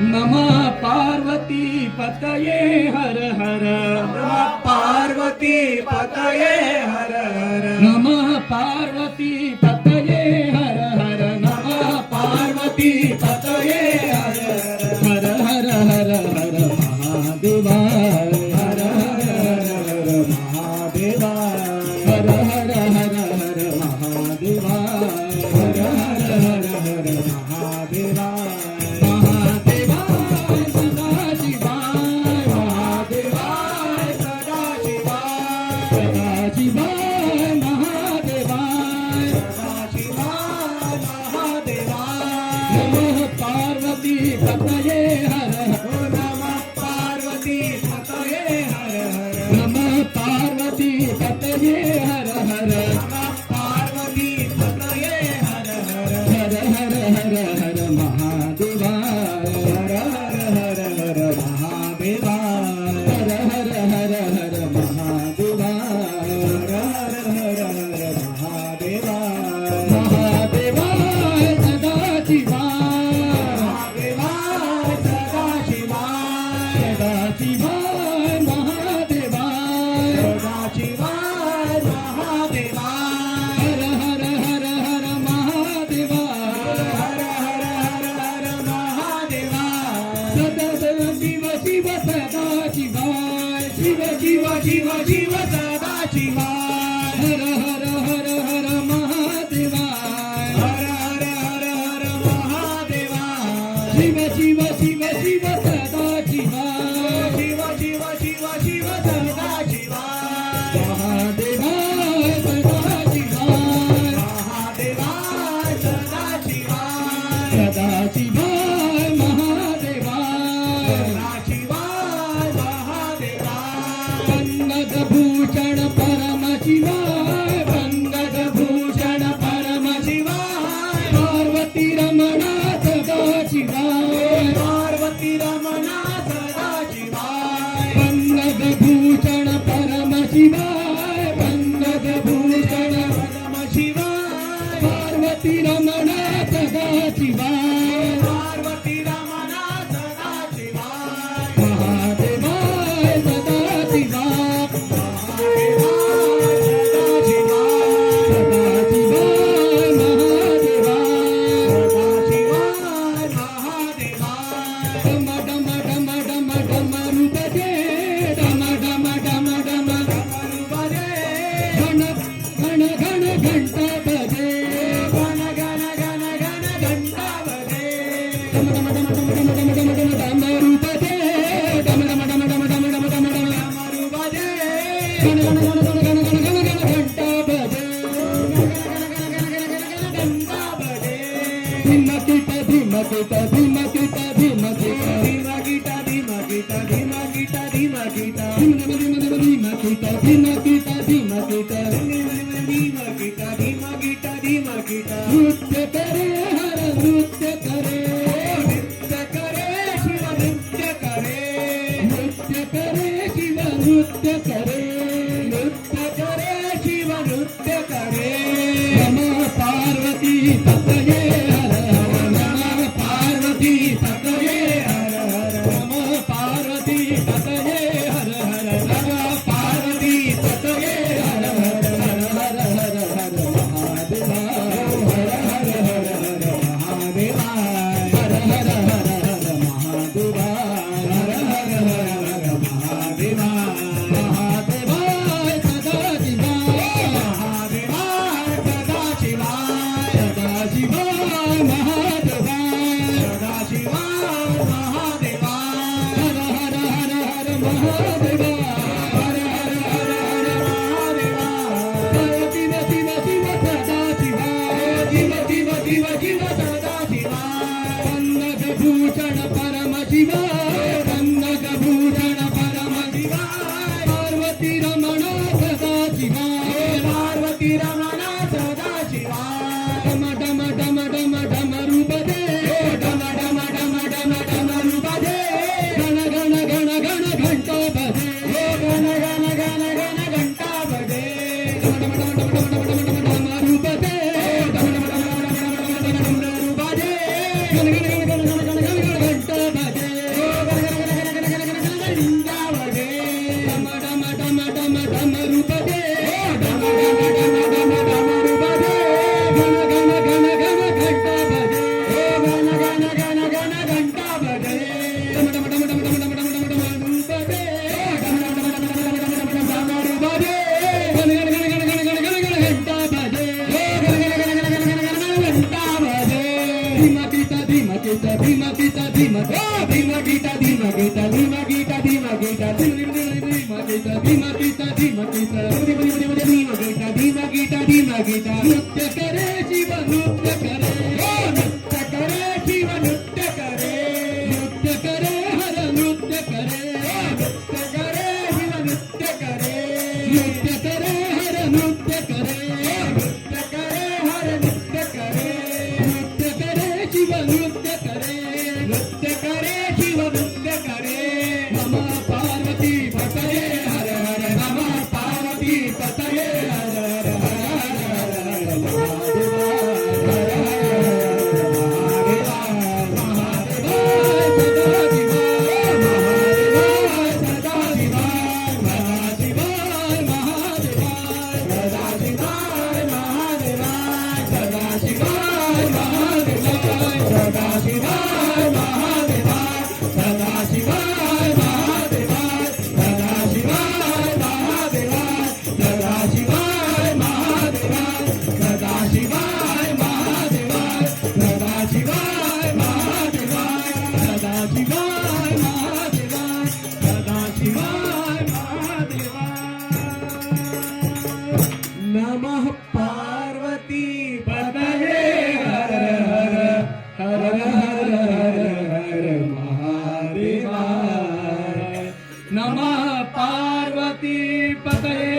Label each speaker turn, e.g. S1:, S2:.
S1: नमः पार्वती पतये हर हर
S2: नमः पार्वती पतये हर हर
S1: नमः पार्वती पतये हर हर नमः
S2: पार्वती पतये हर
S1: हर हर हर हर महादेवा
S2: हर हर हर महादेवा
S1: हर हर हर हर महादेवा
S2: हर हर हर हर महादेवा
S1: महादेवा सदाशिवाय
S2: महादेवाय सदाशिवाय
S1: सदाशिवाय महादेवाय
S2: सदाशिवाय महादेवाय
S1: नमः पार्वती पतये हर हर
S2: नमः पार्वती पतये हर हर
S1: नमः पार्वती पतये हर हर
S2: नमः पार्वती पतये हर हर
S1: हर हर हर हर महादेवा
S2: हर हर हर हर महादेवा
S1: हर हर हर हर महादेवा
S2: हर हर हर हर महादेवा
S1: महादेवाय सदाशिवाय
S2: महादेवाय सदाशिवाय
S1: सदाशिवाय महादेवाय
S2: सदाशिवाय महादेवाय
S1: हर हर हर हर महादेवा
S2: हर हर हर हर महादेवाय
S1: सदा शिव शिव सदाशिवाय शिव शिव शिव शिव
S2: सदाशिवाय
S1: हर हर हर हर महादेवाय
S2: हर हर हर हर महादेवाय
S1: शिव शिव शिव शिव सदाशिवाय
S2: शिव शिव शिव शिव सदाशिवाय
S1: महादेवाय सदाशिवाय
S2: महादेवाय सदाशिवाय
S1: सदाशिवाय महादेवाय
S2: सदाशिवाय महादेवाय
S1: पन्नगभूषण परम शिवाय पन्नगभूषण परम शिवाय पार्वती रमणा सदाशिवाय
S2: पार्वती रमणा सदाशिवाय
S1: पन्नगभूषण परम शिवाय पन्नगभूषण
S2: परम शिवाय
S1: पार्वती रमणा सदाशिवाय
S2: पार्वती रमणा सदाशिवाय
S1: महादेवाय सदाशिवाय
S2: महादेवाय सदाशिवाय
S1: सदाशिवाय महादेवाय
S2: सदाशिवाय महादेवाय
S1: डम डम डम डम डमरू बजे डम डम डम डम
S2: बजे
S1: घन घन घन घंटा बजे
S2: गण गण गण गण घंटा बजे
S1: डम डम डम डम डम डम डम डम डमरू बजे डम डम डम डम डम डम डम डम
S2: डमरू बजे
S1: घन घन घन घन घन घन घन घन घंटा बजे
S2: घंटा बजे
S1: धीमकिट धीमकिट धीमकिट धीमकिट
S2: धीमकिट धीमकिट धीमकिट धीमकिट
S1: धीम धीम धीम धीमकिट धीमकिट धीमकिट
S2: धीमकिट धीमकिट धीमकिट
S1: नृत्य करे हर नृत्य करे
S2: नृत्य करे शिव नृत्य करे
S1: नृत्य करे शिव नृत्य करे
S2: नृत्य करे शिव नृत्य करे
S1: नमः पार्वती पतये हर हर नमः पार्वती पतये
S2: हर हर
S1: नमः पार्वती पतये हर हर नमः पार्वती पतये हर हर हर हर हर हर महादेवा
S2: हर हर हर हर महादेवा
S1: हर हर हर हर महादेवा
S2: हर हर हर हर महादेवा
S1: महादेवाय सदाशिवाय
S2: महादेवाय सदाशिवाय
S1: सदाशिवाय महादेवाय
S2: सदाशिवाय महादेवाय
S1: हर हर हर हर महादेवा
S2: हर हर हर हर महादेवाय
S1: शिव शिव शिव सदाशिवाय
S2: शिव शिव शिव शिव सदाशिवाय
S1: पन्नगभूषण परम शिवाय पन्नगभूषण परम
S2: शिवाय
S1: पार्वती रमणा सदाशिवाय
S2: पार्वती रमणा सदाशिवाय
S1: डम डम डम डम डमरू बजे
S2: डम डम डम डम डमरू बजे
S1: गण गण गण गण घंटा बजे
S2: गण गण गण गण घंटा बजे
S1: डम डम डम डम डम डम डम डमरू बजे
S2: डमरू बजे
S1: गण गण गण गण गण घंटा बजे धीमगीता धीमगीता धीमगीता धीमगीता धीमगीता धीमगीता धीमगीता धीमगीता धीमगीता धीमगीता धीमगीता नृत्य करे शिव नृत्य करे नृत्य करे शिव नृत्य करे नृत्य करे हर नृत्य करे नृत्य करे शिव नृत्य करे नृत्य करे हर नृत्य करे नृत्य करे हर नृत्य करे नृत्य करे शिव नृत्य करे नृत्य करे शिव नृत्य करे नमः पार्वती पतये हर हर नमः पार्वती पतये हर हर हर हर हर
S2: नमः पार्वती पतये हर हर हर हर हर हर महादेवा
S1: नमः पार्वती पतये